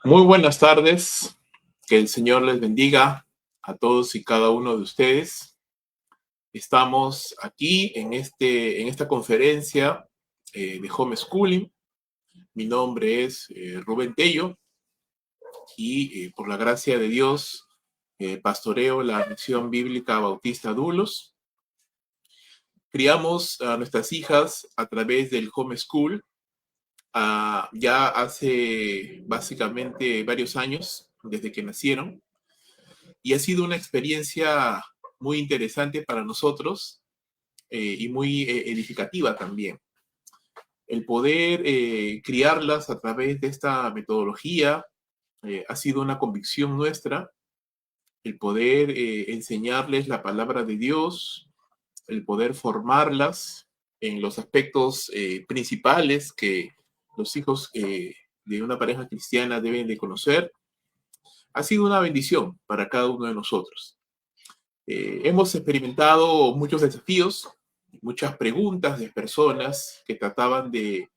Muy buenas tardes, que el Señor les bendiga a todos y cada uno de ustedes. Estamos aquí en esta conferencia de homeschooling. Mi nombre es Rubén Tello y por la gracia de Dios pastoreo la Misión Bíblica Bautista Dulos. Criamos a nuestras hijas a través del homeschool. Ya hace básicamente varios años, desde que nacieron, y ha sido una experiencia muy interesante para nosotros y muy edificativa también. El poder criarlas a través de esta metodología ha sido una convicción nuestra, el poder enseñarles la palabra de Dios, el poder formarlas en los aspectos principales que los hijos de una pareja cristiana deben de conocer, ha sido una bendición para cada uno de nosotros. Hemos experimentado muchos desafíos, muchas preguntas de personas que trataban de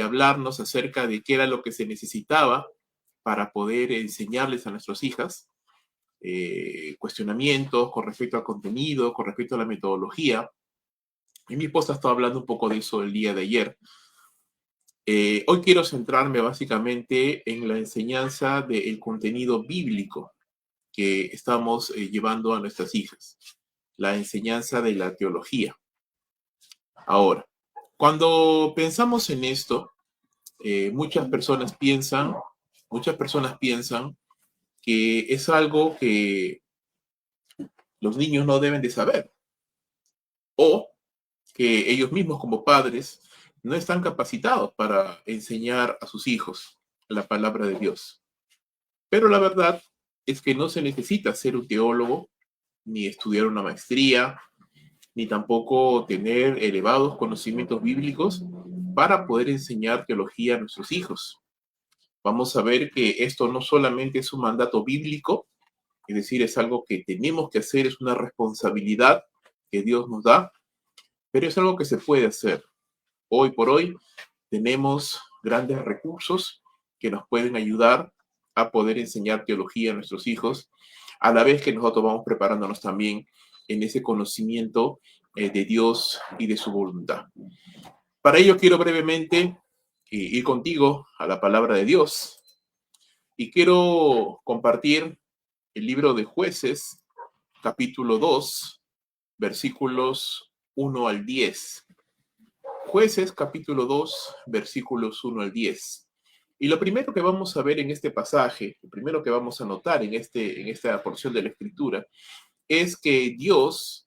hablarnos acerca de qué era lo que se necesitaba para poder enseñarles a nuestras hijas, cuestionamientos con respecto al contenido, con respecto a la metodología. Y mi esposa estaba hablando un poco de eso el día de ayer. Hoy quiero centrarme básicamente en la enseñanza del contenido bíblico que estamos llevando a nuestras hijas, la enseñanza de la teología. Ahora, cuando pensamos en esto, muchas personas piensan que es algo que los niños no deben de saber, o que ellos mismos como padres no están capacitados para enseñar a sus hijos la palabra de Dios. Pero la verdad es que no se necesita ser un teólogo, ni estudiar una maestría, ni tampoco tener elevados conocimientos bíblicos para poder enseñar teología a nuestros hijos. Vamos a ver que esto no solamente es un mandato bíblico, es decir, es algo que tenemos que hacer, es una responsabilidad que Dios nos da, pero es algo que se puede hacer. Hoy por hoy tenemos grandes recursos que nos pueden ayudar a poder enseñar teología a nuestros hijos, a la vez que nosotros vamos preparándonos también en ese conocimiento de Dios y de su voluntad. Para ello quiero brevemente ir contigo a la palabra de Dios y quiero compartir el libro de Jueces, capítulo 2, versículos 1 al 10. Jueces, capítulo 2, versículos 1 al 10. Y lo primero que vamos a ver en este pasaje, lo primero que vamos a notar en esta porción de la Escritura, es que Dios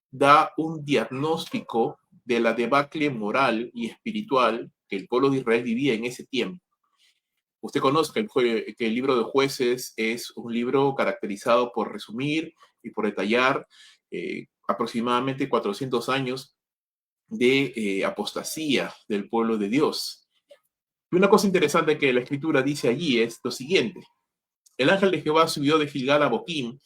da un diagnóstico de la debacle moral y espiritual que el pueblo de Israel vivía en ese tiempo. Usted conoce que el libro de Jueces es un libro caracterizado por resumir y por detallar aproximadamente 400 años de apostasía del pueblo de Dios. Y una cosa interesante que la Escritura dice allí es lo siguiente: el ángel de Jehová subió de Gilgal a Boquim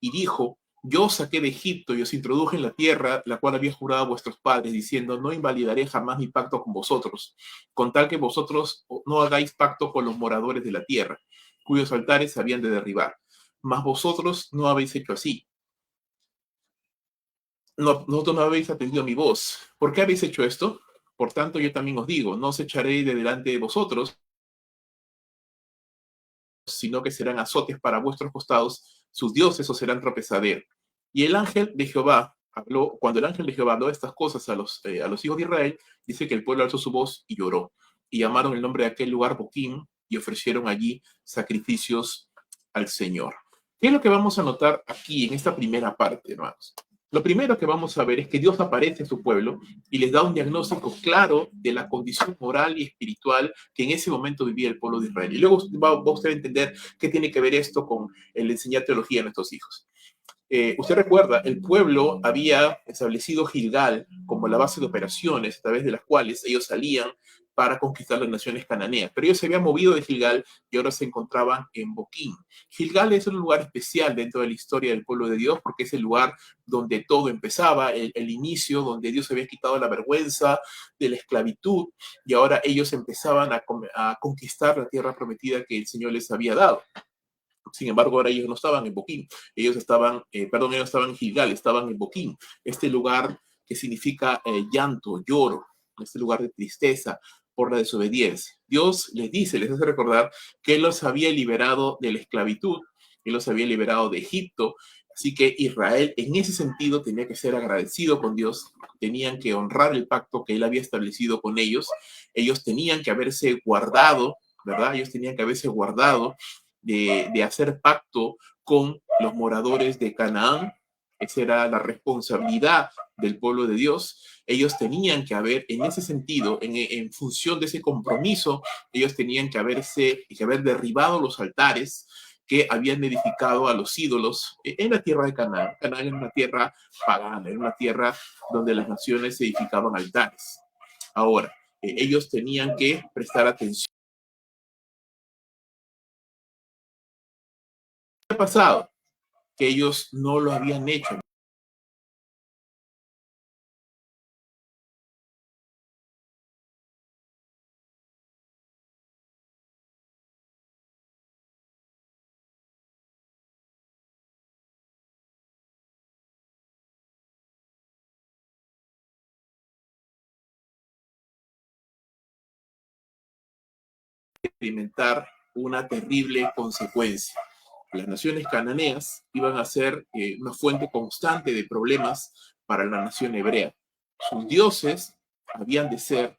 y dijo: yo os saqué de Egipto y os introduje en la tierra, la cual había jurado a vuestros padres, diciendo: no invalidaré jamás mi pacto con vosotros, con tal que vosotros no hagáis pacto con los moradores de la tierra, cuyos altares se habían de derribar. Mas vosotros no habéis hecho así. Vosotros no habéis atendido mi voz. ¿Por qué habéis hecho esto? Por tanto, yo también os digo: no os echaré de delante de vosotros, sino que serán azotes para vuestros costados, sus dioses os serán tropezadero. Y el ángel de Jehová habló, cuando el ángel de Jehová habló estas cosas a los hijos de Israel, dice que el pueblo alzó su voz y lloró, y llamaron el nombre de aquel lugar Boquim, y ofrecieron allí sacrificios al Señor. ¿Qué es lo que vamos a notar aquí en esta primera parte, hermanos? Lo primero que vamos a ver es que Dios aparece a su pueblo y les da un diagnóstico claro de la condición moral y espiritual que en ese momento vivía el pueblo de Israel. Y luego va usted a entender qué tiene que ver esto con el enseñar teología a nuestros hijos. Usted recuerda, el pueblo había establecido Gilgal como la base de operaciones a través de las cuales ellos salían para conquistar las naciones cananeas. Pero ellos se habían movido de Gilgal y ahora se encontraban en Boquín. Gilgal es un lugar especial dentro de la historia del pueblo de Dios porque es el lugar donde todo empezaba, el inicio, donde Dios había quitado la vergüenza de la esclavitud y ahora ellos empezaban a conquistar la tierra prometida que el Señor les había dado. Sin embargo, ahora ellos no estaban en Boquín, ellos estaban en Gilgal, estaban en Boquín, este lugar que significa llanto, lloro, este lugar de tristeza por la desobediencia. Dios les dice, les hace recordar que Él los había liberado de la esclavitud, Él los había liberado de Egipto, así que Israel en ese sentido tenía que ser agradecido con Dios, tenían que honrar el pacto que Él había establecido con ellos tenían que haberse guardado, ¿verdad? Ellos tenían que haberse guardado de hacer pacto con los moradores de Canaán. Esa era la responsabilidad del pueblo de Dios. Ellos tenían que haber, en ese sentido, en función de ese compromiso, ellos tenían que haber derribado los altares que habían edificado a los ídolos en la tierra de Canaán. Canaán era una tierra pagana, era una tierra donde las naciones edificaban altares. Ahora, ellos tenían que prestar atención. ¿Qué ha pasado? Que ellos no lo habían hecho. Experimentar una terrible consecuencia. Las naciones cananeas iban a ser una fuente constante de problemas para la nación hebrea. Sus dioses habían de ser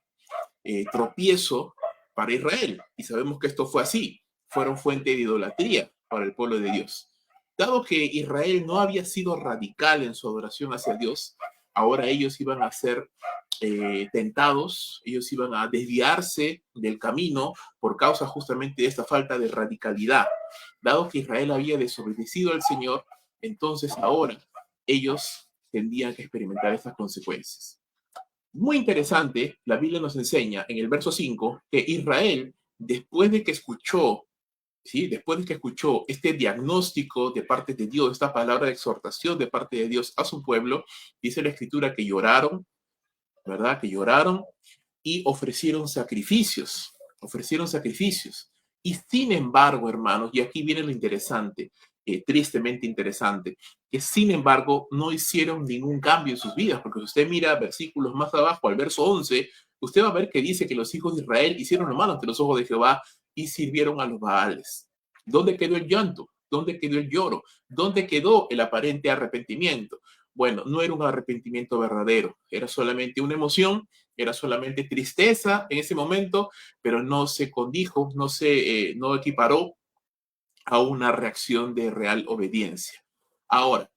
tropiezo para Israel. Y sabemos que esto fue así. Fueron fuente de idolatría para el pueblo de Dios. Dado que Israel no había sido radical en su adoración hacia Dios, ahora ellos iban a ser tentados, ellos iban a desviarse del camino por causa justamente de esta falta de radicalidad. Dado que Israel había desobedecido al Señor, entonces ahora ellos tendrían que experimentar estas consecuencias. Muy interesante, la Biblia nos enseña en el verso 5 que Israel, después de que escuchó, ¿sí? Después de que escuchó este diagnóstico de parte de Dios, esta palabra de exhortación de parte de Dios a su pueblo, dice la escritura que lloraron, ¿verdad? Que lloraron y ofrecieron sacrificios. Y sin embargo, hermanos, y aquí viene lo interesante, tristemente interesante, que sin embargo no hicieron ningún cambio en sus vidas, porque si usted mira versículos más abajo, al verso 11, usted va a ver que dice que los hijos de Israel hicieron lo malo ante los ojos de Jehová y sirvieron a los Baales. ¿Dónde quedó el llanto? ¿Dónde quedó el lloro? ¿Dónde quedó el aparente arrepentimiento? Bueno, no era un arrepentimiento verdadero, era solamente una emoción, era solamente tristeza en ese momento, pero no se condijo, no equiparó a una reacción de real obediencia. Ahora,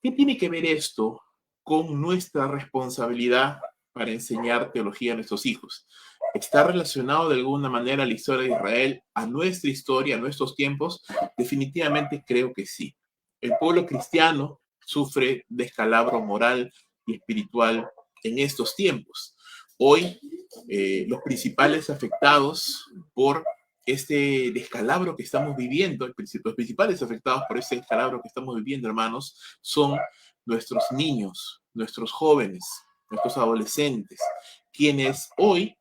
¿qué tiene que ver esto con nuestra responsabilidad para enseñar teología a nuestros hijos? ¿Está relacionado de alguna manera a la historia de Israel, a nuestra historia, a nuestros tiempos? Definitivamente creo que sí. El pueblo cristiano sufre descalabro moral y espiritual en estos tiempos. Hoy, los principales afectados por este descalabro que estamos viviendo, los principales afectados por este descalabro que estamos viviendo, hermanos, son nuestros niños, nuestros jóvenes, nuestros adolescentes, quienes hoy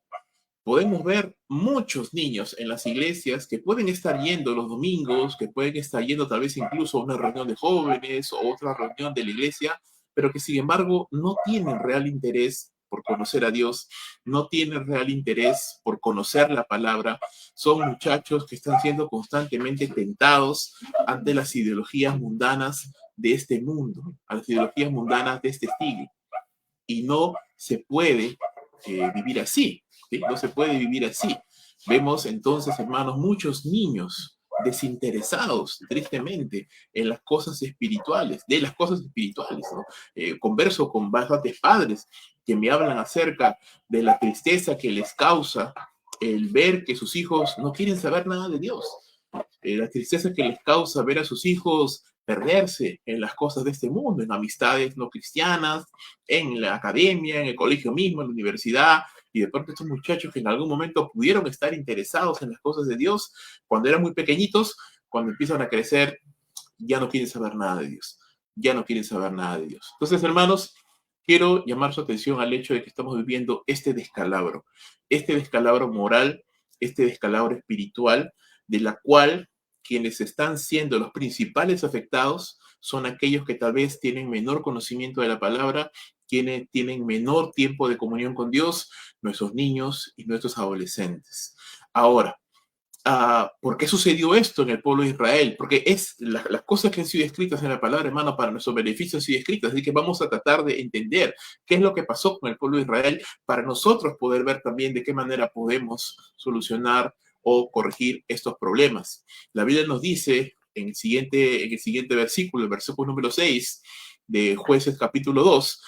podemos ver muchos niños en las iglesias que pueden estar yendo los domingos, que pueden estar yendo tal vez incluso a una reunión de jóvenes o otra reunión de la iglesia, pero que sin embargo no tienen real interés por conocer a Dios, no tienen real interés por conocer la palabra. Son muchachos que están siendo constantemente tentados ante las ideologías mundanas de este mundo, a las ideologías mundanas de este siglo. Y no se puede vivir así, ¿sí? No se puede vivir así. Vemos entonces, hermanos, muchos niños desinteresados, tristemente, en las cosas espirituales, de las cosas espirituales, ¿no? Converso con bastantes padres que me hablan acerca de la tristeza que les causa el ver que sus hijos no quieren saber nada de Dios. La tristeza que les causa ver a sus hijos perderse en las cosas de este mundo, en amistades no cristianas, en la academia, en el colegio mismo, en la universidad, y de pronto estos muchachos que en algún momento pudieron estar interesados en las cosas de Dios, cuando eran muy pequeñitos, cuando empiezan a crecer, ya no quieren saber nada de Dios, ya no quieren saber nada de Dios. Entonces, hermanos, quiero llamar su atención al hecho de que estamos viviendo este descalabro moral, este descalabro espiritual, de la cual quienes están siendo los principales afectados son aquellos que tal vez tienen menor conocimiento de la palabra, quienes tienen menor tiempo de comunión con Dios, nuestros niños y nuestros adolescentes. Ahora, ¿por qué sucedió esto en el pueblo de Israel? Porque las cosas que han sido escritas en la palabra, hermano, para nuestro beneficio han sido escritas. Así que vamos a tratar de entender qué es lo que pasó con el pueblo de Israel para nosotros poder ver también de qué manera podemos solucionar o corregir estos problemas. La Biblia nos dice en el siguiente versículo, el versículo número 6 de Jueces capítulo 2,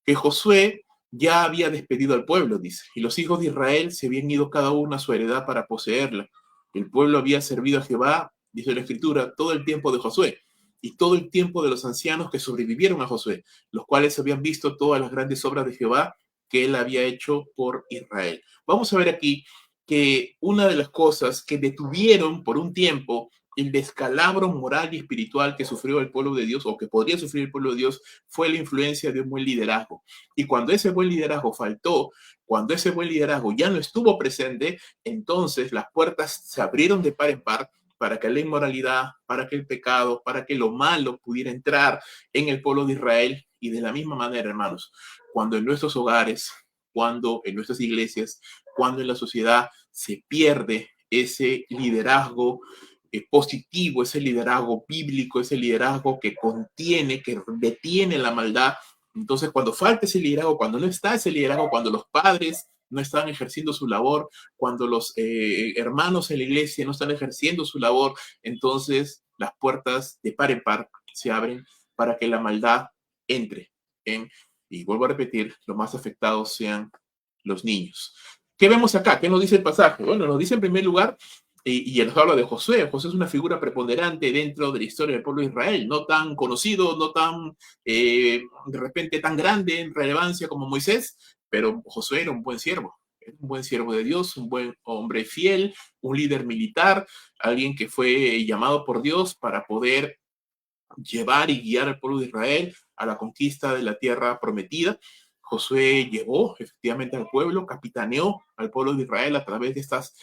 que Josué ya había despedido al pueblo, dice, y los hijos de Israel se habían ido cada uno a su heredad para poseerla. El pueblo había servido a Jehová, dice la Escritura, todo el tiempo de Josué y todo el tiempo de los ancianos que sobrevivieron a Josué, los cuales habían visto todas las grandes obras de Jehová que él había hecho por Israel. Vamos a ver aquí que una de las cosas que detuvieron por un tiempo el descalabro moral y espiritual que sufrió el pueblo de Dios o que podría sufrir el pueblo de Dios fue la influencia de un buen liderazgo. Y cuando ese buen liderazgo faltó, cuando ese buen liderazgo ya no estuvo presente, entonces las puertas se abrieron de par en par para que la inmoralidad, para que el pecado, para que lo malo pudiera entrar en el pueblo de Israel. Y de la misma manera, hermanos, cuando en nuestros hogares, cuando en nuestras iglesias, cuando en la sociedad se pierde ese liderazgo positivo, ese liderazgo bíblico, ese liderazgo que contiene, que detiene la maldad. Entonces, cuando falta ese liderazgo, cuando no está ese liderazgo, cuando los padres no están ejerciendo su labor, cuando los hermanos en la iglesia no están ejerciendo su labor, entonces las puertas de par en par se abren para que la maldad entre en, y vuelvo a repetir, los más afectados sean los niños. ¿Qué vemos acá? ¿Qué nos dice el pasaje? Bueno, nos dice en primer lugar y nos habla de Josué. Josué es una figura preponderante dentro de la historia del pueblo de Israel, no tan conocido, no tan de repente tan grande en relevancia como Moisés, pero Josué era un buen siervo de Dios, un buen hombre fiel, un líder militar, alguien que fue llamado por Dios para poder llevar y guiar al pueblo de Israel a la conquista de la tierra prometida. Josué llevó efectivamente al pueblo, capitaneó al pueblo de Israel a través de estas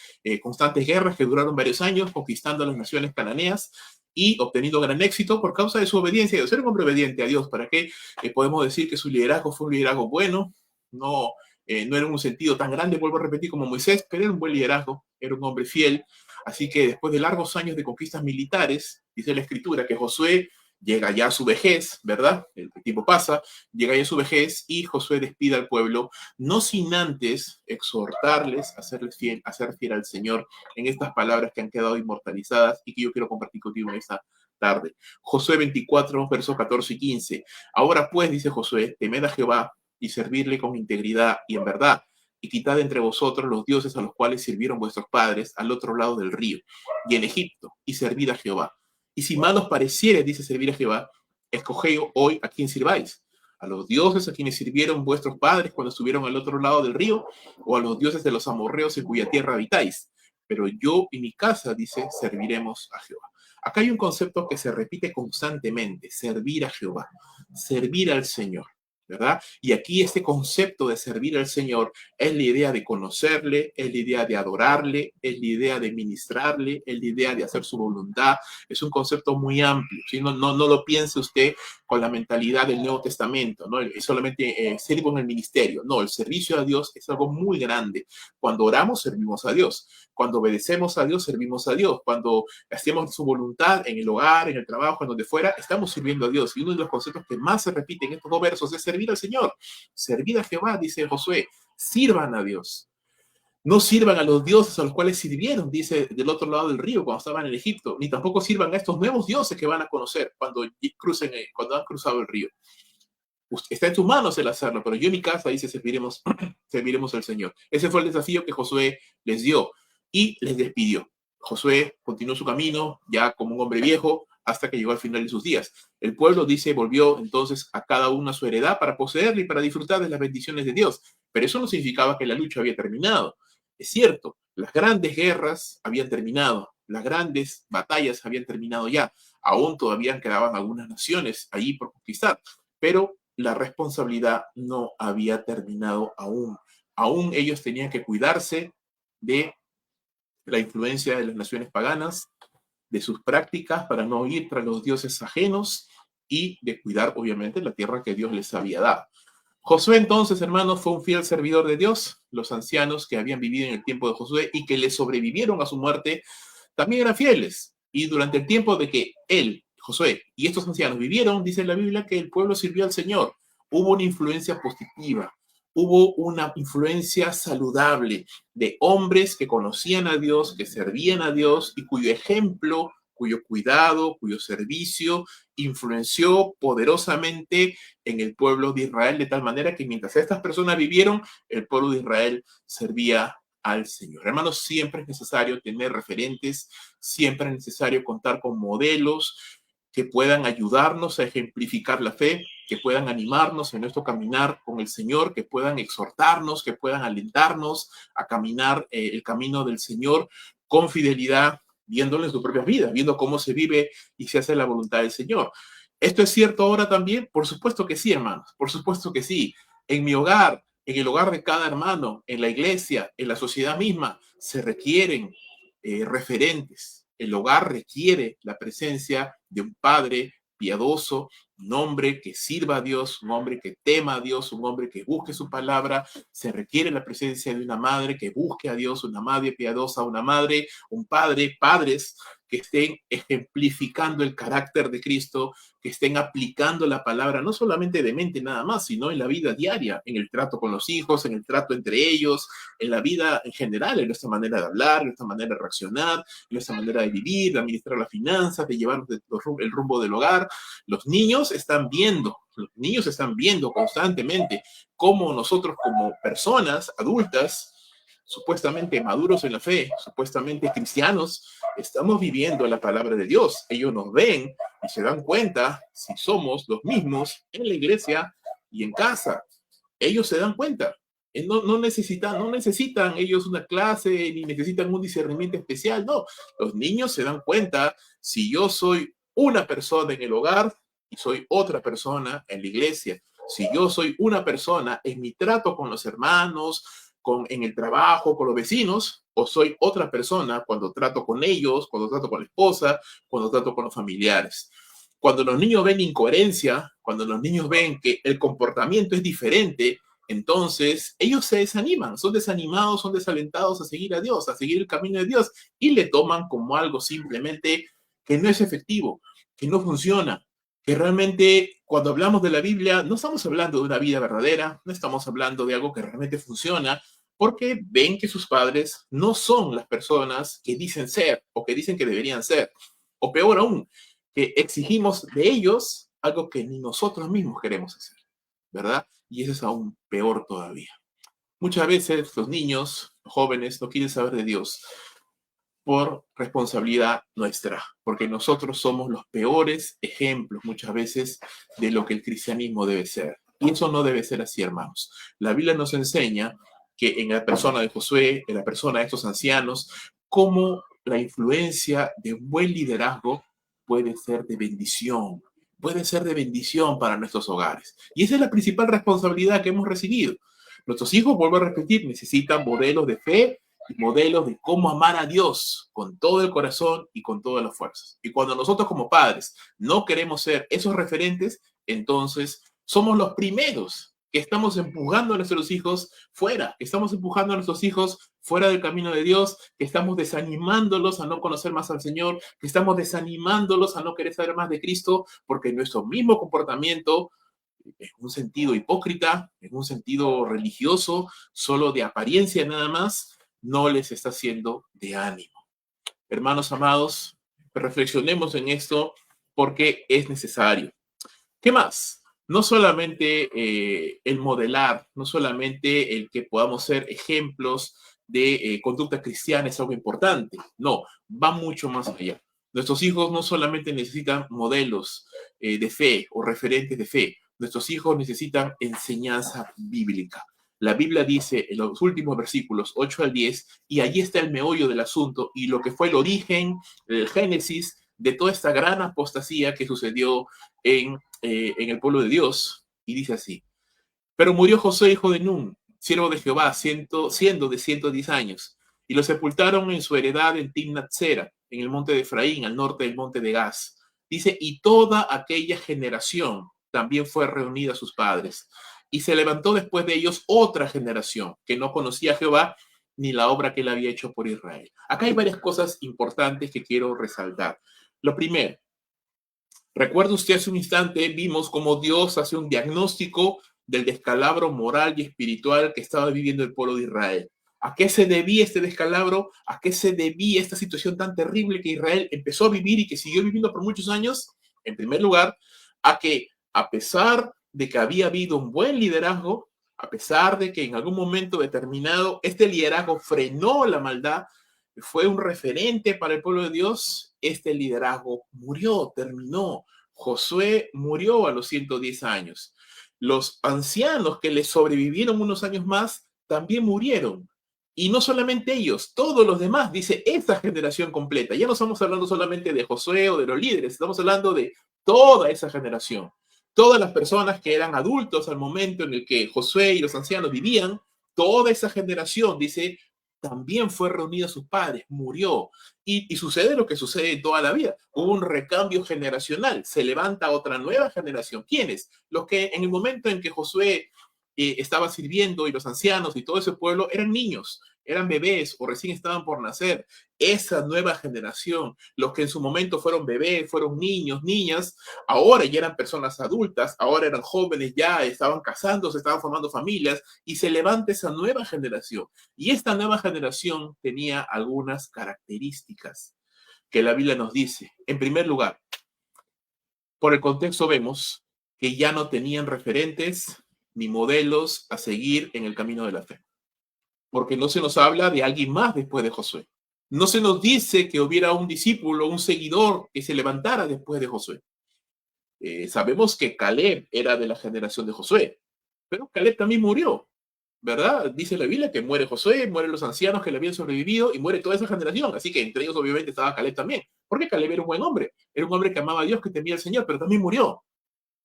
constantes guerras que duraron varios años, conquistando a las naciones cananeas y obteniendo gran éxito por causa de su obediencia, de ser un hombre obediente a Dios. ¿Para qué podemos decir que su liderazgo fue un liderazgo bueno? No, no era en un sentido tan grande, vuelvo a repetir, como Moisés, pero era un buen liderazgo, era un hombre fiel. Así que después de largos años de conquistas militares, dice la Escritura que Josué llega ya a su vejez, ¿verdad? El tiempo pasa, llega ya a su vejez y Josué despide al pueblo, no sin antes exhortarles a ser fiel al Señor en estas palabras que han quedado inmortalizadas y que yo quiero compartir contigo en esta tarde. Josué 24, versos 14 y 15. Ahora pues, dice Josué, temed a Jehová y servirle con integridad y en verdad, y quitad entre vosotros los dioses a los cuales sirvieron vuestros padres al otro lado del río y en Egipto, y servid a Jehová. Y si mal os pareciere, dice, servir a Jehová, escoged hoy a quién sirváis. A los dioses a quienes sirvieron vuestros padres cuando estuvieron al otro lado del río, o a los dioses de los amorreos en cuya tierra habitáis. Pero yo y mi casa, dice, serviremos a Jehová. Acá hay un concepto que se repite constantemente, servir a Jehová, servir al Señor, ¿verdad? Y aquí este concepto de servir al Señor es la idea de conocerle, es la idea de adorarle, es la idea de ministrarle, es la idea de hacer su voluntad. Es un concepto muy amplio, ¿sí? No lo piense usted con la mentalidad del Nuevo Testamento, ¿no? Es solamente sirvo en el ministerio. No, el servicio a Dios es algo muy grande. Cuando oramos, servimos a Dios. Cuando obedecemos a Dios, servimos a Dios. Cuando hacemos su voluntad en el hogar, en el trabajo, en donde fuera, estamos sirviendo a Dios. Y uno de los conceptos que más se repite en estos dos versos es servir al Señor. Servir a Jehová, dice Josué. Sirvan a Dios. No sirvan a los dioses a los cuales sirvieron, dice, del otro lado del río cuando estaban en Egipto, ni tampoco sirvan a estos nuevos dioses que van a conocer cuando han cruzado el río. Está en tus manos el hacerlo, pero yo en mi casa, dice, serviremos al Señor. Ese fue el desafío que Josué les dio y les despidió. Josué continuó su camino ya como un hombre viejo, hasta que llegó al final de sus días. El pueblo, dice, volvió entonces a cada uno a su heredad para poseerla y para disfrutar de las bendiciones de Dios. Pero eso no significaba que la lucha había terminado. Es cierto, las grandes guerras habían terminado, las grandes batallas habían terminado ya. Aún todavía quedaban algunas naciones allí por conquistar, pero la responsabilidad no había terminado aún. Aún ellos tenían que cuidarse de la influencia de las naciones paganas, de sus prácticas para no ir tras los dioses ajenos y de cuidar, obviamente, la tierra que Dios les había dado. Josué entonces, hermanos, fue un fiel servidor de Dios. Los ancianos que habían vivido en el tiempo de Josué y que le sobrevivieron a su muerte, también eran fieles. Y durante el tiempo de que él, Josué y estos ancianos vivieron, dice la Biblia que el pueblo sirvió al Señor. Hubo una influencia positiva, hubo una influencia saludable de hombres que conocían a Dios, que servían a Dios y cuyo ejemplo, cuyo cuidado, cuyo servicio influenció poderosamente en el pueblo de Israel, de tal manera que mientras estas personas vivieron, el pueblo de Israel servía al Señor. Hermanos, siempre es necesario tener referentes, siempre es necesario contar con modelos que puedan ayudarnos a ejemplificar la fe, que puedan animarnos en nuestro caminar con el Señor, que puedan exhortarnos, que puedan alentarnos a caminar el camino del Señor con fidelidad, viéndolo en sus propias vidas, viendo cómo se vive y se hace la voluntad del Señor. ¿Esto es cierto ahora también? Por supuesto que sí, hermanos, por supuesto que sí. En mi hogar, en el hogar de cada hermano, en la iglesia, en la sociedad misma, se requieren referentes. El hogar requiere la presencia de un padre piadoso, un hombre que sirva a Dios, un hombre que tema a Dios, un hombre que busque su palabra. Se requiere la presencia de una madre que busque a Dios, una madre piadosa, una madre, un padre, padres que estén ejemplificando el carácter de Cristo, que estén aplicando la palabra, no solamente de mente nada más, sino en la vida diaria, en el trato con los hijos, en el trato entre ellos, en la vida en general, en nuestra manera de hablar, en nuestra manera de reaccionar, en nuestra manera de vivir, de administrar las finanzas, de llevar el rumbo del hogar. Los niños están viendo constantemente cómo nosotros como personas adultas, supuestamente maduros en la fe, supuestamente cristianos, estamos viviendo la palabra de Dios. Ellos nos ven y se dan cuenta si somos los mismos en la iglesia y en casa. Ellos se dan cuenta. No necesitan ellos una clase ni necesitan un discernimiento especial. No, los niños se dan cuenta si yo soy una persona en el hogar y soy otra persona en la iglesia. Si yo soy una persona en mi trato con los hermanos, en el trabajo, con los vecinos, o soy otra persona cuando trato con ellos, cuando trato con la esposa, cuando trato con los familiares. Cuando los niños ven incoherencia, cuando los niños ven que el comportamiento es diferente, entonces ellos se desaniman, son desanimados, son desalentados a seguir a Dios, a seguir el camino de Dios y le toman como algo simplemente que no es efectivo, que no funciona, que realmente cuando hablamos de la Biblia no estamos hablando de una vida verdadera, no estamos hablando de algo que realmente funciona, porque ven que sus padres no son las personas que dicen ser o que dicen que deberían ser, o peor aún, que exigimos de ellos algo que ni nosotros mismos queremos hacer, ¿verdad? Y eso es aún peor todavía. Muchas veces los niños, los jóvenes, no quieren saber de Dios por responsabilidad nuestra, porque nosotros somos los peores ejemplos muchas veces de lo que el cristianismo debe ser. Y eso no debe ser así, hermanos. La Biblia nos enseña que en la persona de Josué, en la persona de estos ancianos, cómo la influencia de un buen liderazgo puede ser de bendición para nuestros hogares. Y esa es la principal responsabilidad que hemos recibido. Nuestros hijos, vuelvo a repetir, necesitan modelos de fe y modelos de cómo amar a Dios con todo el corazón y con todas las fuerzas. Y cuando nosotros como padres no queremos ser esos referentes, entonces somos los primeros que estamos empujando a nuestros hijos fuera, que estamos empujando a nuestros hijos fuera del camino de Dios, que estamos desanimándolos a no conocer más al Señor, que estamos desanimándolos a no querer saber más de Cristo, porque nuestro mismo comportamiento, en un sentido hipócrita, en un sentido religioso, solo de apariencia nada más, no les está haciendo de ánimo. Hermanos amados, reflexionemos en esto porque es necesario. ¿Qué más? No solamente el modelar, no solamente el que podamos ser ejemplos de conducta cristiana es algo importante. No, va mucho más allá. Nuestros hijos no solamente necesitan modelos de fe o referentes de fe, nuestros hijos necesitan enseñanza bíblica. La Biblia dice en los últimos versículos 8 al 10, y allí está el meollo del asunto y lo que fue el origen, el génesis de toda esta gran apostasía que sucedió en el pueblo de Dios. Y dice así: pero murió José, hijo de Nun, siervo de Jehová, siendo de 110 años, y lo sepultaron en su heredad en Timnat-Sera, en el monte de Efraín, al norte del monte de Gaz. Dice, y toda aquella generación también fue reunida a sus padres. Y se levantó después de ellos otra generación que no conocía a Jehová ni la obra que él había hecho por Israel. Acá hay varias cosas importantes que quiero resaltar. Lo primero, recuerda usted hace un instante, vimos cómo Dios hace un diagnóstico del descalabro moral y espiritual que estaba viviendo el pueblo de Israel. ¿A qué se debía este descalabro? ¿A qué se debía esta situación tan terrible que Israel empezó a vivir y que siguió viviendo por muchos años? En primer lugar, a que a pesar de que había habido un buen liderazgo, a pesar de que en algún momento determinado este liderazgo frenó la maldad, fue un referente para el pueblo de Dios, este liderazgo murió, terminó. Josué murió a los 110 años. Los ancianos que le sobrevivieron unos años más también murieron. Y no solamente ellos, todos los demás, dice esta generación completa. Ya no estamos hablando solamente de Josué o de los líderes, estamos hablando de toda esa generación. Todas las personas que eran adultos al momento en el que Josué y los ancianos vivían, toda esa generación, dice, también fue reunida a sus padres, murió. Y sucede lo que sucede en toda la vida. Hubo un recambio generacional, se levanta otra nueva generación. ¿Quiénes? Los que en el momento en que Josué estaba sirviendo y los ancianos y todo ese pueblo eran niños, eran bebés o recién estaban por nacer. Esa nueva generación, los que en su momento fueron bebés, fueron niños, niñas, ahora ya eran personas adultas, ahora eran jóvenes, ya estaban casándose, estaban formando familias y se levanta esa nueva generación. Y esta nueva generación tenía algunas características que la Biblia nos dice. En primer lugar, por el contexto vemos que ya no tenían referentes ni modelos a seguir en el camino de la fe. Porque no se nos habla de alguien más después de Josué. No se nos dice que hubiera un discípulo, un seguidor que se levantara después de Josué. Sabemos que Caleb era de la generación de Josué, pero Caleb también murió, ¿verdad? Dice la Biblia que muere Josué, mueren los ancianos que le habían sobrevivido y muere toda esa generación. Así que entre ellos obviamente estaba Caleb también. Porque Caleb era un buen hombre, era un hombre que amaba a Dios, que temía al Señor, pero también murió.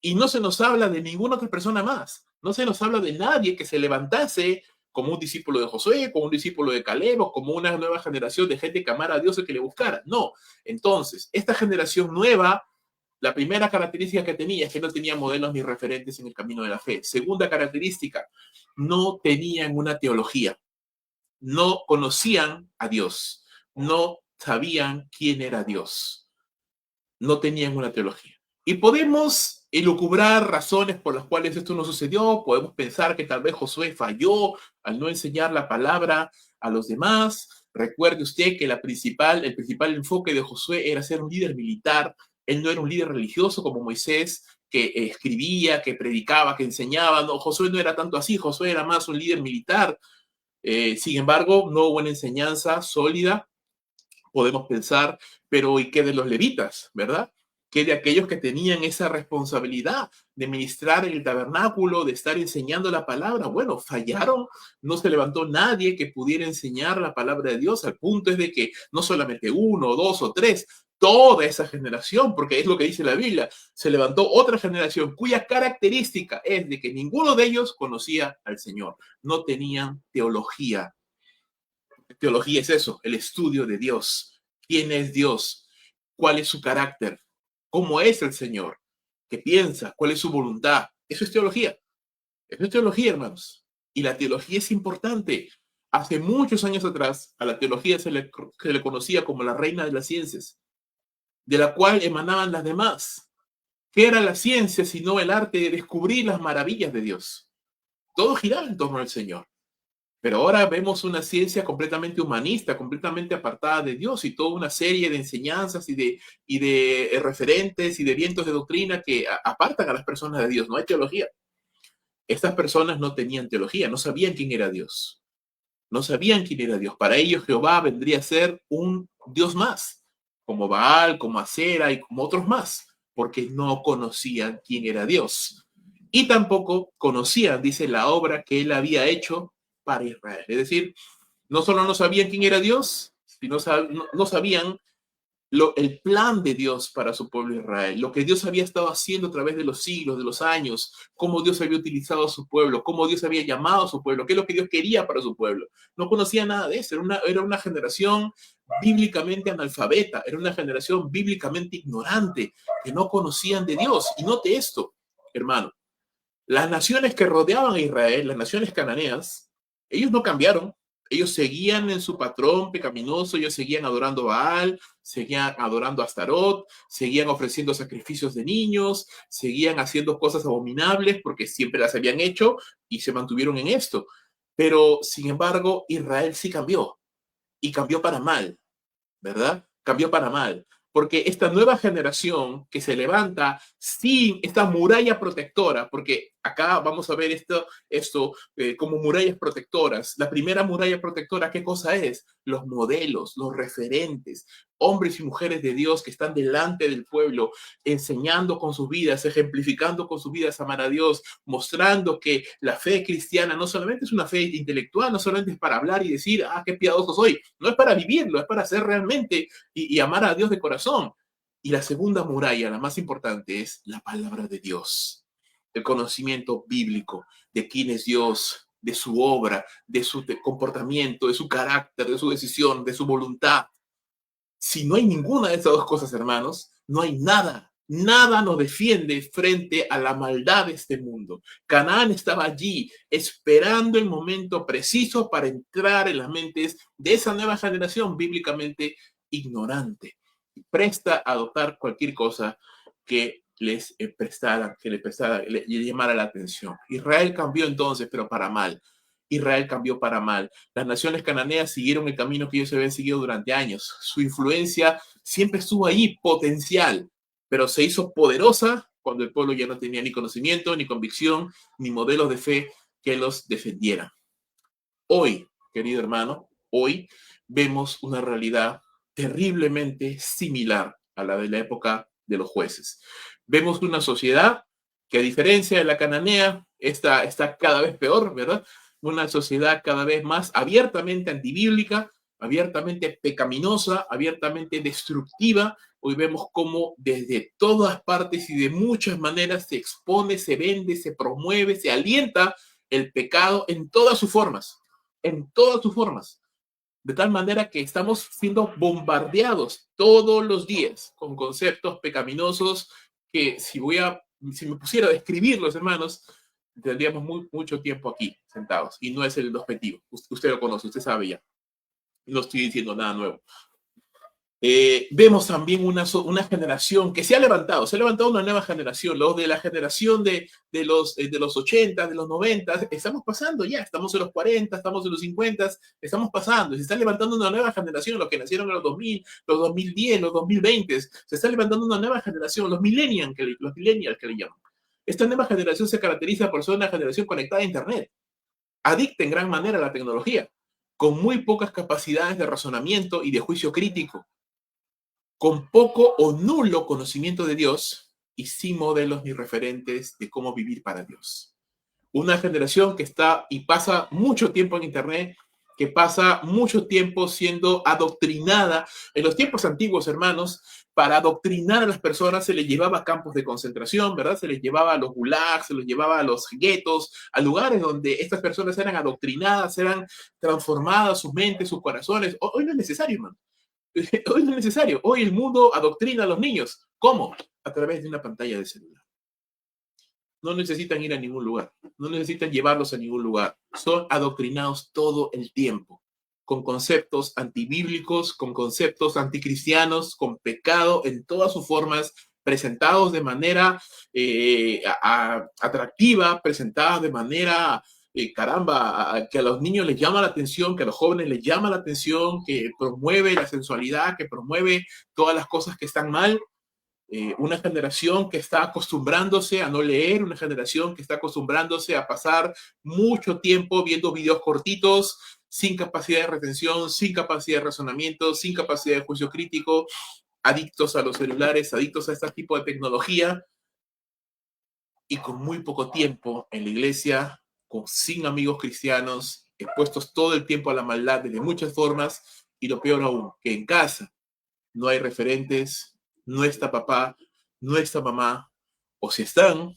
Y no se nos habla de ninguna otra persona más. No se nos habla de nadie que se levantase como un discípulo de Josué, como un discípulo de Caleb, o como una nueva generación de gente que amara a Dios y que le buscara. No. Entonces, esta generación nueva, la primera característica que tenía es que no tenía modelos ni referentes en el camino de la fe. Segunda característica, no tenían una teología. No conocían a Dios. No sabían quién era Dios. No tenían una teología. Y podemos elucubrar razones por las cuales esto no sucedió. Podemos pensar que tal vez Josué falló al no enseñar la palabra a los demás. Recuerde usted que el principal enfoque de Josué era ser un líder militar. Él no era un líder religioso como Moisés, que escribía, que predicaba, que enseñaba. No, Josué no era tanto así. Josué era más un líder militar. Sin embargo, no hubo una enseñanza sólida. Podemos pensar, pero ¿y qué de los levitas, verdad? ¿Qué de aquellos que tenían esa responsabilidad de ministrar en el tabernáculo, de estar enseñando la palabra? Bueno, fallaron, no se levantó nadie que pudiera enseñar la palabra de Dios. Al punto es de que no solamente uno, dos o tres, toda esa generación, porque es lo que dice la Biblia, se levantó otra generación cuya característica es de que ninguno de ellos conocía al Señor, no tenían teología. Teología es eso, el estudio de Dios. ¿Quién es Dios? ¿Cuál es su carácter? ¿Cómo es el Señor? ¿Qué piensa? ¿Cuál es su voluntad? Eso es teología. Eso es teología, hermanos. Y la teología es importante. Hace muchos años atrás, a la teología se le conocía como la reina de las ciencias, de la cual emanaban las demás. ¿Qué era la ciencia sino el arte de descubrir las maravillas de Dios? Todo giraba en torno al Señor. Pero ahora vemos una ciencia completamente humanista, completamente apartada de Dios y toda una serie de enseñanzas y de referentes y de vientos de doctrina que apartan a las personas de Dios. No hay teología. Estas personas no tenían teología, no sabían quién era Dios. No sabían quién era Dios. Para ellos Jehová vendría a ser un Dios más, como Baal, como Acera y como otros más, porque no conocían quién era Dios. Y tampoco conocían, dice, la obra que él había hecho para Israel. Es decir, no solo no sabían quién era Dios, sino no sabían el plan de Dios para su pueblo Israel, lo que Dios había estado haciendo a través de los siglos, de los años, cómo Dios había utilizado a su pueblo, cómo Dios había llamado a su pueblo, qué es lo que Dios quería para su pueblo. No conocía nada de eso, era una generación bíblicamente analfabeta, era una generación bíblicamente ignorante, que no conocían de Dios. Y note esto, hermano, las naciones que rodeaban a Israel, las naciones cananeas, ellos no cambiaron. Ellos seguían en su patrón pecaminoso, ellos seguían adorando a Baal, seguían adorando a Astarot, seguían ofreciendo sacrificios de niños, seguían haciendo cosas abominables porque siempre las habían hecho y se mantuvieron en esto. Pero, sin embargo, Israel sí cambió y cambió para mal, ¿verdad? Cambió para mal, porque esta nueva generación que se levanta sin esta muralla protectora, porque acá vamos a ver esto como murallas protectoras. La primera muralla protectora, ¿qué cosa es? Los modelos, los referentes, hombres y mujeres de Dios que están delante del pueblo, enseñando con sus vidas, ejemplificando con sus vidas amar a Dios, mostrando que la fe cristiana no solamente es una fe intelectual, no solamente es para hablar y decir, ah, qué piadoso soy, no es para vivirlo, es para ser realmente y amar a Dios de corazón. Y la segunda muralla, la más importante, es la palabra de Dios, el conocimiento bíblico de quién es Dios, de su obra, de su comportamiento, de su carácter, de su decisión, de su voluntad. Si no hay ninguna de esas dos cosas, hermanos, no hay nada. Nada nos defiende frente a la maldad de este mundo. Canaán estaba allí esperando el momento preciso para entrar en las mentes de esa nueva generación bíblicamente ignorante, presta a adoptar cualquier cosa que les le llamara la atención. Israel cambió entonces, pero para mal. Israel cambió para mal. Las naciones cananeas siguieron el camino que ellos habían seguido durante años. Su influencia siempre estuvo ahí, potencial, pero se hizo poderosa cuando el pueblo ya no tenía ni conocimiento, ni convicción, ni modelos de fe que los defendieran. Hoy, querido hermano, hoy vemos una realidad terriblemente similar a la de la época de los jueces. Vemos una sociedad que, a diferencia de la cananea, está cada vez peor, ¿verdad? Una sociedad cada vez más abiertamente antibíblica, abiertamente pecaminosa, abiertamente destructiva. Hoy vemos cómo desde todas partes y de muchas maneras se expone, se vende, se promueve, se alienta el pecado en todas sus formas, en todas sus formas. De tal manera que estamos siendo bombardeados todos los días con conceptos pecaminosos que si me pusiera a describirlos, hermanos, tendríamos mucho tiempo aquí sentados y no es el objetivo. Usted lo conoce, usted sabe ya. No estoy diciendo nada nuevo. Vemos también una generación que se ha levantado una nueva generación, los de la generación de los 80, de los 90, estamos pasando ya, estamos en los 40, estamos en los 50, estamos pasando, se está levantando una nueva generación, los que nacieron en los 2000, los 2010, los 2020, se está levantando una nueva generación, los millennials que le llaman. Esta nueva generación se caracteriza por ser una generación conectada a Internet, adicta en gran manera a la tecnología, con muy pocas capacidades de razonamiento y de juicio crítico, con poco o nulo conocimiento de Dios y sin modelos ni referentes de cómo vivir para Dios. Una generación que está y pasa mucho tiempo en Internet, que pasa mucho tiempo siendo adoctrinada. En los tiempos antiguos, hermanos, para adoctrinar a las personas se les llevaba a campos de concentración, ¿verdad? Se les llevaba a los gulags, se les llevaba a los guetos, a lugares donde estas personas eran adoctrinadas, eran transformadas sus mentes, sus corazones. Hoy no es necesario, hermano. Hoy no es necesario. Hoy el mundo adoctrina a los niños. ¿Cómo? A través de una pantalla de celular. No necesitan ir a ningún lugar. No necesitan llevarlos a ningún lugar. Son adoctrinados todo el tiempo. Con conceptos antibíblicos, con conceptos anticristianos, con pecado en todas sus formas, presentados de manera atractiva, presentados de manera caramba, que a los niños les llama la atención, que a los jóvenes les llama la atención, que promueve la sensualidad, que promueve todas las cosas que están mal. Una generación que está acostumbrándose a no leer, una generación que está acostumbrándose a pasar mucho tiempo viendo videos cortitos, sin capacidad de retención, sin capacidad de razonamiento, sin capacidad de juicio crítico. adictos a los celulares, adictos a este tipo de tecnología, y con muy poco tiempo en la iglesia, sin amigos cristianos, expuestos todo el tiempo a la maldad de muchas formas, y lo peor aún, que en casa no hay referentes, no está papá, no está mamá, o si están,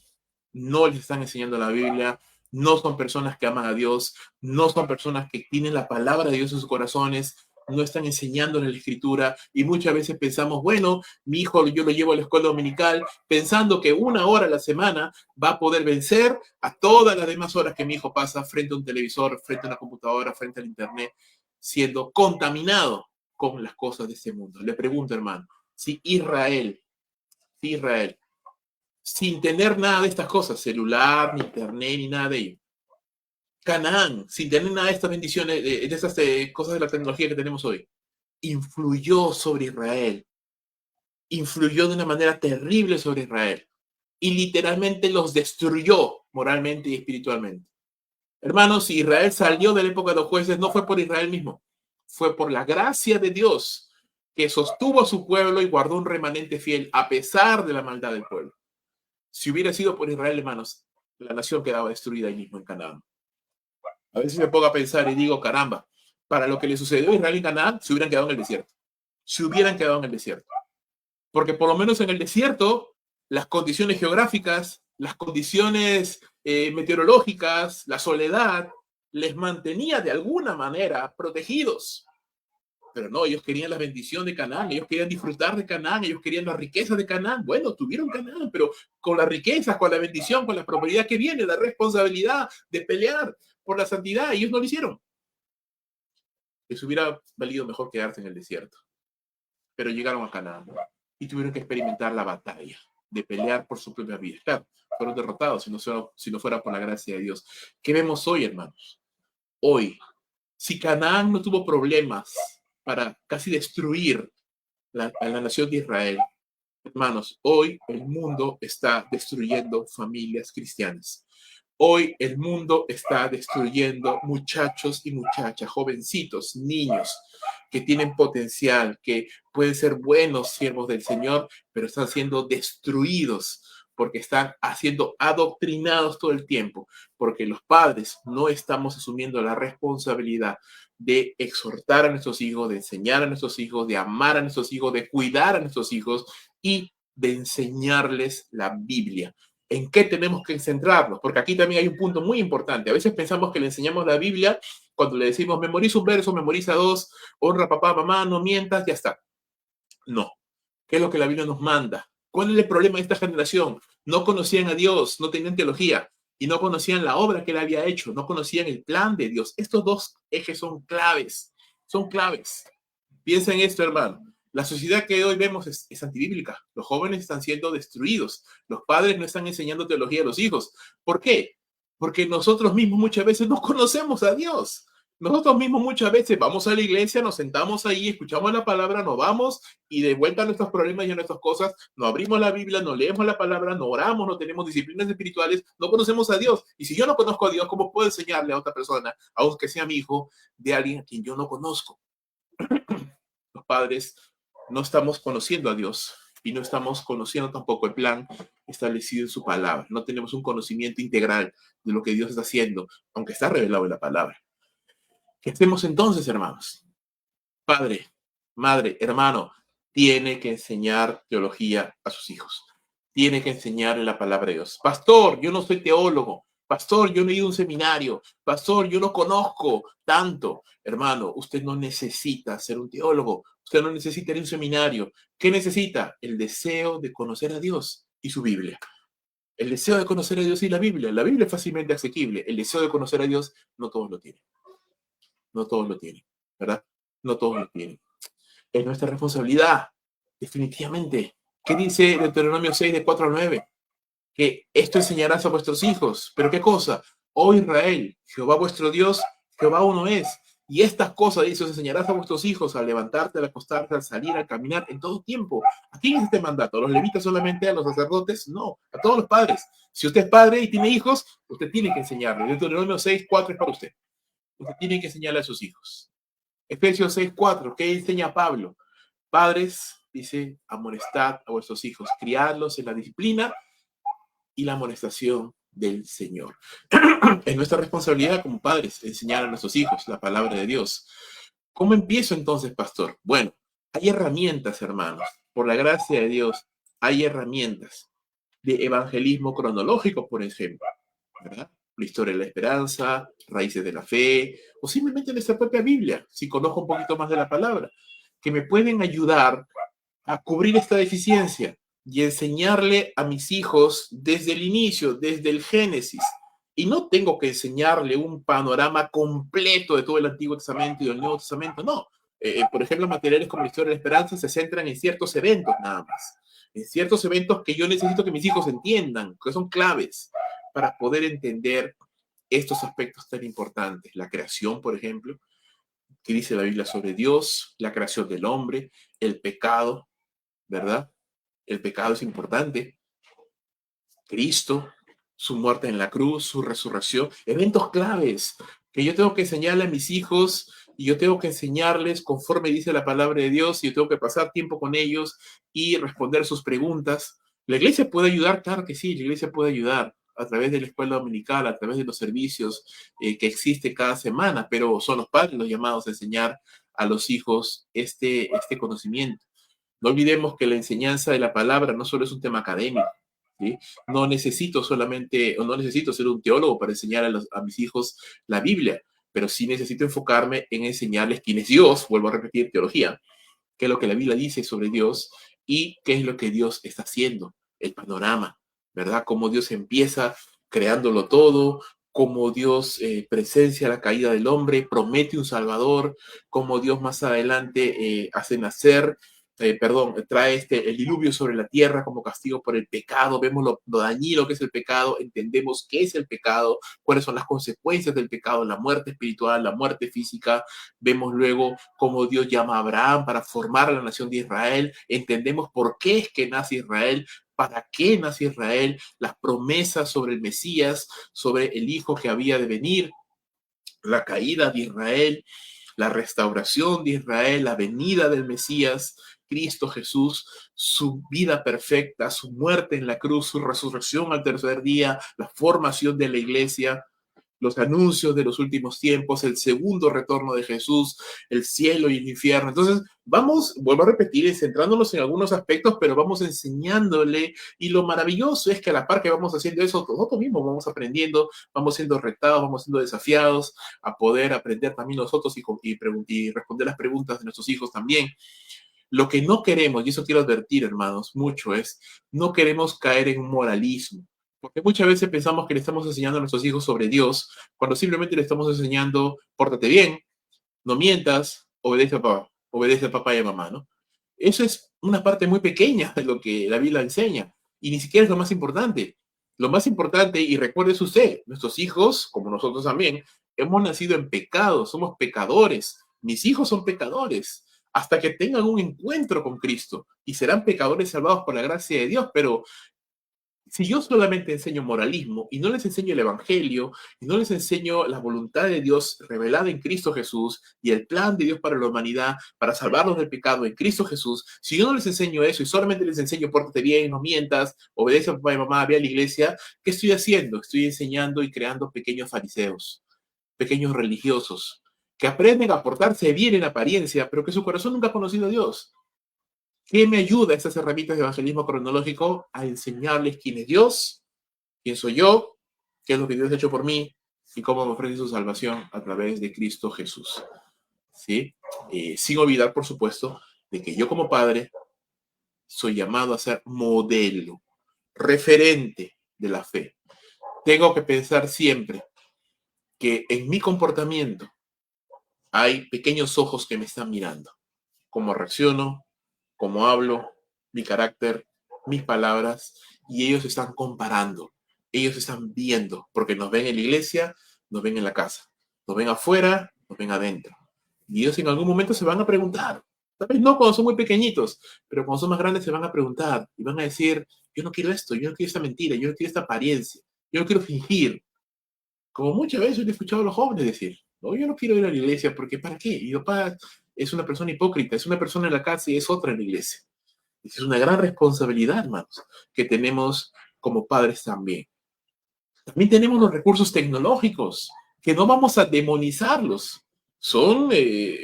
no les están enseñando la Biblia, no son personas que aman a Dios, no son personas que tienen la palabra de Dios en sus corazones, no están enseñándoles la escritura, y muchas veces pensamos, bueno, mi hijo yo lo llevo a la escuela dominical pensando que 1 hora a la semana va a poder vencer a todas las demás horas que mi hijo pasa frente a un televisor, frente a una computadora, frente al internet, siendo contaminado con las cosas de este mundo. Le pregunto, hermano, si Israel, sin tener nada de estas cosas, celular, ni internet, ni nada de ello, Canaán, sin tener nada de estas bendiciones, de estas cosas de la tecnología que tenemos hoy, influyó sobre Israel, influyó de una manera terrible sobre Israel y literalmente los destruyó moralmente y espiritualmente. Hermanos, si Israel salió de la época de los jueces, no fue por Israel mismo, fue por la gracia de Dios que sostuvo a su pueblo y guardó un remanente fiel a pesar de la maldad del pueblo. Si hubiera sido por Israel, hermanos, la nación quedaba destruida ahí mismo en Canaán. A veces me pongo a pensar y digo, caramba, para lo que le sucedió a Israel en Canaán, se hubieran quedado en el desierto. Se hubieran quedado en el desierto. Porque por lo menos en el desierto, las condiciones geográficas, las condiciones meteorológicas, la soledad, les mantenía de alguna manera protegidos. Pero no, ellos querían la bendición de Canaán, ellos querían disfrutar de Canaán, ellos querían la riqueza de Canaán. Bueno, tuvieron Canaán, pero con las riquezas, con la bendición, con la prosperidad que viene, la responsabilidad de pelear por la santidad, ellos no lo hicieron. Les hubiera valido mejor quedarse en el desierto. Pero llegaron a Canaán y tuvieron que experimentar la batalla de pelear por su propia vida. Claro, fueron derrotados si no fuera por la gracia de Dios. ¿Qué vemos hoy, hermanos? Hoy, si Canaán no tuvo problemas para casi destruir a la nación de Israel, hermanos, hoy el mundo está destruyendo familias cristianas. Hoy el mundo está destruyendo muchachos y muchachas, jovencitos, niños que tienen potencial, que pueden ser buenos siervos del Señor, pero están siendo destruidos porque están siendo adoctrinados todo el tiempo, porque los padres no estamos asumiendo la responsabilidad de exhortar a nuestros hijos, de enseñar a nuestros hijos, de amar a nuestros hijos, de cuidar a nuestros hijos y de enseñarles la Biblia. ¿En qué tenemos que centrarnos? Porque aquí también hay un punto muy importante. A veces pensamos que le enseñamos la Biblia cuando le decimos memoriza un verso, memoriza dos, honra a papá, mamá, no mientas, ya está. No. ¿Qué es lo que la Biblia nos manda? ¿Cuál es el problema de esta generación? No conocían a Dios, no tenían teología y no conocían la obra que él había hecho, no conocían el plan de Dios. Estos dos ejes son claves, son claves. Piensa en esto, hermano. La sociedad que hoy vemos es antibíblica. Los jóvenes están siendo destruidos. Los padres no están enseñando teología a los hijos. ¿Por qué? Porque nosotros mismos muchas veces no conocemos a Dios. Nosotros mismos muchas veces vamos a la iglesia, nos sentamos ahí, escuchamos la palabra, nos vamos y de vuelta a nuestros problemas y a nuestras cosas, no abrimos la Biblia, no leemos la palabra, no oramos, no tenemos disciplinas espirituales, no conocemos a Dios. Y si yo no conozco a Dios, ¿cómo puedo enseñarle a otra persona, aunque sea mi hijo, de alguien a quien yo no conozco? Los padres no estamos conociendo a Dios y no estamos conociendo tampoco el plan establecido en su palabra. No tenemos un conocimiento integral de lo que Dios está haciendo, aunque está revelado en la palabra. ¿Qué hacemos entonces, hermanos? Padre, madre, hermano, tiene que enseñar teología a sus hijos. Tiene que enseñarle la palabra de Dios. Pastor, yo no soy teólogo. Pastor, yo no he ido a un seminario. Pastor, yo no conozco tanto. Hermano, usted no necesita ser un teólogo. Usted no necesita ir a un seminario. ¿Qué necesita? El deseo de conocer a Dios y su Biblia. El deseo de conocer a Dios y la Biblia. La Biblia es fácilmente asequible. El deseo de conocer a Dios, no todos lo tienen. No todos lo tienen, ¿verdad? No todos lo tienen. Es nuestra responsabilidad, definitivamente. ¿Qué dice Deuteronomio 6, de 4 al 9? Que esto enseñarás a vuestros hijos. ¿Pero qué cosa? Oh Israel, Jehová vuestro Dios, Jehová uno es. Y estas cosas, dice, os enseñarás a vuestros hijos al levantarte, al acostarte, al salir, al caminar, en todo tiempo. ¿A quién es este mandato? ¿A los levitas solamente? ¿A los sacerdotes? No, a todos los padres. Si usted es padre y tiene hijos, usted tiene que enseñarle. Deuteronomio 6, 4 es para usted. Usted tiene que enseñarle a sus hijos. Efesios 6, 4, ¿qué enseña Pablo? Padres, dice, amonestad a vuestros hijos, criadlos en la disciplina y la amonestación del Señor. Es nuestra responsabilidad como padres enseñar a nuestros hijos la palabra de Dios. ¿Cómo empiezo entonces, pastor? Bueno, hay herramientas, hermanos. Por la gracia de Dios, hay herramientas de evangelismo cronológico, por ejemplo, ¿verdad? La historia de la esperanza, raíces de la fe, o simplemente nuestra propia Biblia, si conozco un poquito más de la palabra, que me pueden ayudar a cubrir esta deficiencia y enseñarle a mis hijos desde el inicio, desde el Génesis. Y no tengo que enseñarle un panorama completo de todo el Antiguo Testamento y del Nuevo Testamento, no. Por ejemplo, materiales como la historia de la esperanza se centran en ciertos eventos nada más, en ciertos eventos que yo necesito que mis hijos entiendan, que son claves para poder entender estos aspectos tan importantes. La creación, por ejemplo, que dice la Biblia sobre Dios, la creación del hombre, el pecado, ¿verdad? El pecado es importante. Cristo, su muerte en la cruz, su resurrección, eventos claves que yo tengo que enseñarle a mis hijos y yo tengo que enseñarles conforme dice la palabra de Dios y yo tengo que pasar tiempo con ellos y responder sus preguntas. ¿La iglesia puede ayudar? Claro que sí, la iglesia puede ayudar a través de la escuela dominical, a través de los servicios que existen cada semana, pero son los padres los llamados a enseñar a los hijos este conocimiento. No olvidemos que la enseñanza de la palabra no solo es un tema académico, ¿sí? No necesito solamente, o no necesito ser un teólogo para enseñar a mis hijos la Biblia, pero sí necesito enfocarme en enseñarles quién es Dios, vuelvo a repetir, teología, qué es lo que la Biblia dice sobre Dios y qué es lo que Dios está haciendo, el panorama, ¿verdad? Cómo Dios empieza creándolo todo, cómo Dios presencia la caída del hombre, promete un Salvador, cómo Dios más adelante hace nacer, trae el diluvio sobre la tierra como castigo por el pecado, vemos lo dañino que es el pecado, entendemos qué es el pecado, cuáles son las consecuencias del pecado, la muerte espiritual, la muerte física, vemos luego cómo Dios llama a Abraham para formar a la nación de Israel, entendemos por qué es que nace Israel, para qué nace Israel, las promesas sobre el Mesías, sobre el Hijo que había de venir, la caída de Israel, la restauración de Israel, la venida del Mesías, Cristo Jesús, su vida perfecta, su muerte en la cruz, su resurrección al tercer día, la formación de la iglesia, los anuncios de los últimos tiempos, el segundo retorno de Jesús, el cielo y el infierno. Entonces, vamos, vuelvo a repetir, centrándonos en algunos aspectos, pero vamos enseñándole. Y lo maravilloso es que a la par que vamos haciendo eso, nosotros mismos vamos aprendiendo, vamos siendo retados, vamos siendo desafiados a poder aprender también nosotros y responder las preguntas de nuestros hijos también. Lo que no queremos, y eso quiero advertir, hermanos, mucho es, no queremos caer en un moralismo. Porque muchas veces pensamos que le estamos enseñando a nuestros hijos sobre Dios, cuando simplemente le estamos enseñando, pórtate bien, no mientas, obedece a papá y a mamá, ¿no? Eso es una parte muy pequeña de lo que la Biblia enseña, y ni siquiera es lo más importante. Lo más importante, y recuerde usted, nuestros hijos, como nosotros también, hemos nacido en pecado, somos pecadores. Mis hijos son pecadores hasta que tengan un encuentro con Cristo y serán pecadores salvados por la gracia de Dios, pero si yo solamente enseño moralismo y no les enseño el Evangelio y no les enseño la voluntad de Dios revelada en Cristo Jesús y el plan de Dios para la humanidad, para salvarlos del pecado en Cristo Jesús, si yo no les enseño eso y solamente les enseño pórtate bien, no mientas, obedece a papá y mamá, ve a la iglesia, ¿qué estoy haciendo? Estoy enseñando y creando pequeños fariseos, pequeños religiosos, que aprenden a portarse bien en apariencia, pero que su corazón nunca ha conocido a Dios. ¿Qué me ayuda estas herramientas de evangelismo cronológico? A enseñarles quién es Dios, quién soy yo, qué es lo que Dios ha hecho por mí y cómo me ofrece su salvación a través de Cristo Jesús. ¿Sí? Sin olvidar, por supuesto, de que yo como padre soy llamado a ser modelo, referente de la fe. Tengo que pensar siempre que en mi comportamiento hay pequeños ojos que me están mirando. Cómo reacciono, cómo hablo, mi carácter, mis palabras, y ellos están comparando, ellos están viendo, porque nos ven en la iglesia, nos ven en la casa, nos ven afuera, nos ven adentro. Y ellos en algún momento se van a preguntar, tal vez no cuando son muy pequeñitos, pero cuando son más grandes se van a preguntar y van a decir, yo no quiero esto, yo no quiero esta mentira, yo no quiero esta apariencia, yo no quiero fingir. Como muchas veces yo he escuchado a los jóvenes decir, no, yo no quiero ir a la iglesia porque ¿para qué? Mi papá es una persona hipócrita, es una persona en la casa y es otra en la iglesia. Esa es una gran responsabilidad, hermanos, que tenemos como padres también. También tenemos los recursos tecnológicos, que no vamos a demonizarlos. Son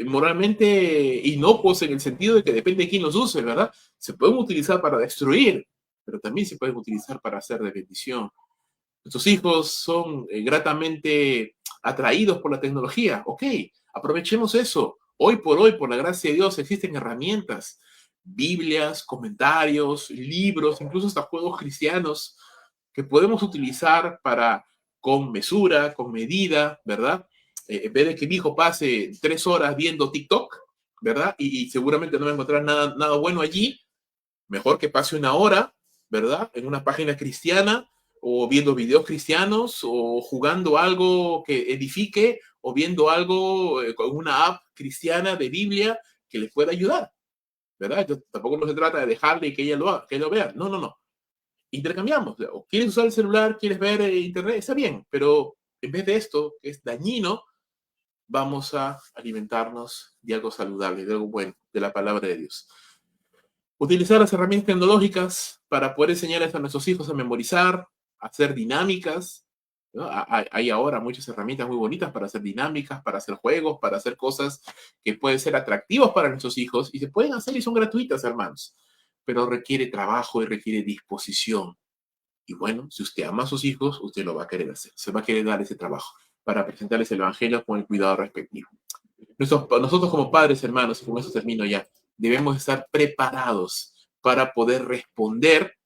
moralmente inocuos en el sentido de que depende de quién los use, ¿verdad? Se pueden utilizar para destruir, pero también se pueden utilizar para hacer de bendición. Nuestros hijos son gratamente atraídos por la tecnología. Ok, aprovechemos eso. Hoy, por la gracia de Dios, existen herramientas, Biblias, comentarios, libros, incluso hasta juegos cristianos que podemos utilizar para, con mesura, con medida, ¿verdad? En vez de que mi hijo pase 3 horas viendo TikTok, ¿verdad? Y seguramente no va a encontrar nada bueno allí, mejor que pase 1 hora, ¿verdad? En una página cristiana o viendo videos cristianos o jugando algo que edifique o viendo algo con una app cristiana de Biblia que les pueda ayudar, ¿verdad? Entonces, tampoco no se trata de dejarle y que ella que lo vea. No, no, no. Intercambiamos. O quieres usar el celular, quieres ver internet, está bien, pero en vez de esto, que es dañino, vamos a alimentarnos de algo saludable, de algo bueno, de la palabra de Dios. Utilizar las herramientas tecnológicas para poder enseñarles a nuestros hijos a memorizar, a hacer dinámicas, ¿no? Hay ahora muchas herramientas muy bonitas para hacer dinámicas, para hacer juegos, para hacer cosas que pueden ser atractivas para nuestros hijos y se pueden hacer y son gratuitas, hermanos, pero requiere trabajo y requiere disposición. Y bueno, si usted ama a sus hijos, usted lo va a querer hacer, se va a querer dar ese trabajo para presentarles el Evangelio con el cuidado respectivo. Nosotros como padres, hermanos, y con eso termino ya, debemos estar preparados para poder responder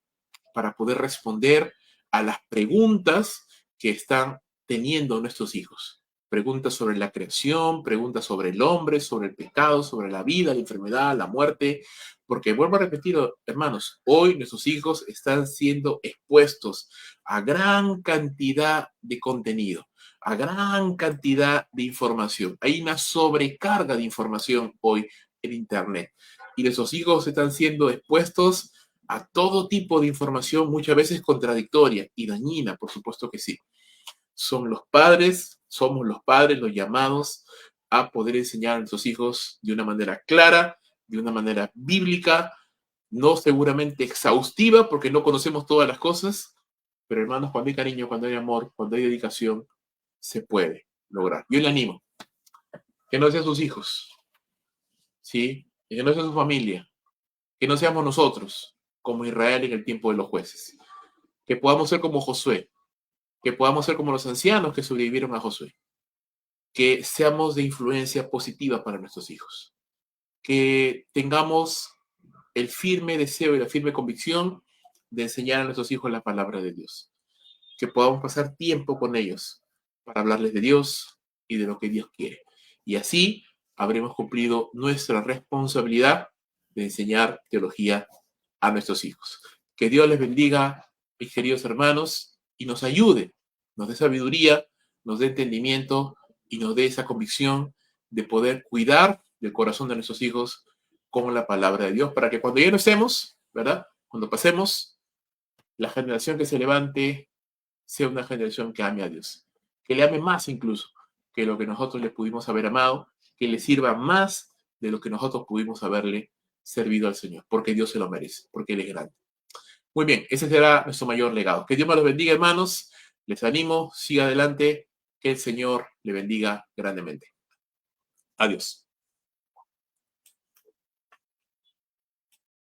a las preguntas que están teniendo nuestros hijos. Preguntas sobre la creación, preguntas sobre el hombre, sobre el pecado, sobre la vida, la enfermedad, la muerte. Porque vuelvo a repetir, hermanos, hoy nuestros hijos están siendo expuestos a gran cantidad de contenido, a gran cantidad de información. Hay una sobrecarga de información hoy en Internet. Y nuestros hijos están siendo expuestos a todo tipo de información, muchas veces contradictoria y dañina, por supuesto que sí. Somos los padres los llamados a poder enseñar a nuestros hijos de una manera clara, de una manera bíblica, no seguramente exhaustiva, porque no conocemos todas las cosas, pero hermanos, cuando hay cariño, cuando hay amor, cuando hay dedicación, se puede lograr. Yo le animo, que no sean sus hijos, ¿sí? Que no sea su familia, que no seamos nosotros, como Israel en el tiempo de los jueces, que podamos ser como Josué, que podamos ser como los ancianos que sobrevivieron a Josué, que seamos de influencia positiva para nuestros hijos, que tengamos el firme deseo y la firme convicción de enseñar a nuestros hijos la palabra de Dios, que podamos pasar tiempo con ellos para hablarles de Dios y de lo que Dios quiere. Y así habremos cumplido nuestra responsabilidad de enseñar teología a nuestros hijos. Que Dios les bendiga, mis queridos hermanos, y nos ayude, nos dé sabiduría, nos dé entendimiento y nos dé esa convicción de poder cuidar del corazón de nuestros hijos con la palabra de Dios, para que cuando ya no estemos, ¿verdad? Cuando pasemos, la generación que se levante sea una generación que ame a Dios, que le ame más incluso que lo que nosotros le pudimos haber amado, que le sirva más de lo que nosotros pudimos haberle servido al Señor, porque Dios se lo merece, porque Él es grande. Muy bien, ese será nuestro mayor legado. Que Dios me los bendiga, hermanos. Les animo, siga adelante, que el Señor le bendiga grandemente. Adiós.